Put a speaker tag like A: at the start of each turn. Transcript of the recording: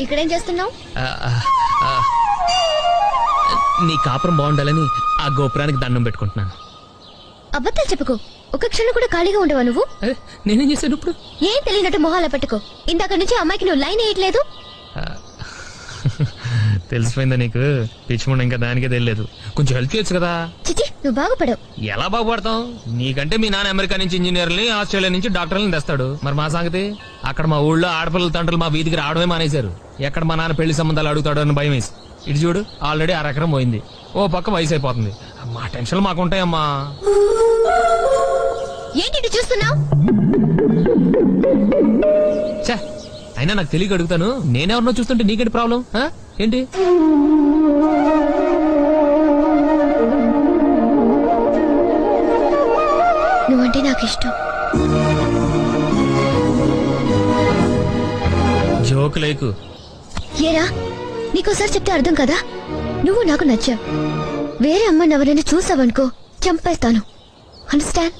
A: ఇక్కడేం చేస్తున్నావు?
B: నీ కాపురం బాగుండాలని ఆ గోపురానికి దండం పెట్టుకుంటున్నాను.
A: అబద్ధాలు చెప్పుకో. ఒక క్షణం కూడా ఖాళీగా ఉండవా నువ్వు?
B: నేనేం చేశాను ఇప్పుడు?
A: ఏం తెలియనట్టు మొహాల పెట్టుకో. ఇందాక నుంచి అమ్మాయికి నువ్వు లైన్ వేయట్లేదు.
B: తెలిసిపోయిందా నీకు? పిచ్చిముండ ఇంకా దానికే తెలియదు. కొంచెం హెల్ప్ చేయొచ్చు కదా.
A: చిచి, నువ్వు బాగుపడవు.
B: ఎలా బాగుపడతాం? నీకంటే మీ నాన్న అమెరికా నుంచి ఇంజనీర్ని, ఆస్ట్రేలియా నుంచి డాక్టర్లని తెస్తాడు. మరి మా సంగతి? అక్కడ మా ఊళ్ళో ఆడపిల్లల తండ్రులు మా వీధికి రావడమే మానేశారు. ఎక్కడ మా నాన్న పెళ్లి సంబంధాలు అడుగుతాడు అని భయం వేసి. ఇటు చూడు, ఆల్రెడీ 1/2 ఎకరం పోయింది. ఓ పక్క వయసు అయిపోతుంది. మా టెన్షన్లు మాకుంటాయమ్మా.
A: ఏంటి చూస్తున్నావు?
B: అయినా నాకు తెలియక అడుగుతాను, నేనెవరినో చూస్తుంటే నీకేంటి ప్రాబ్లం? ఏంటి?
A: నువ్వంటే నాకు ఇష్టం.
B: జోక్ లేకు.
A: ఏరా, నీకోసారి చెప్తే అర్థం కదా. నువ్వు నాకు నచ్చావు. వేరే అమ్మని ఎవరైనా చూసావనుకో చంపేస్తాను. అండర్స్టాండ్?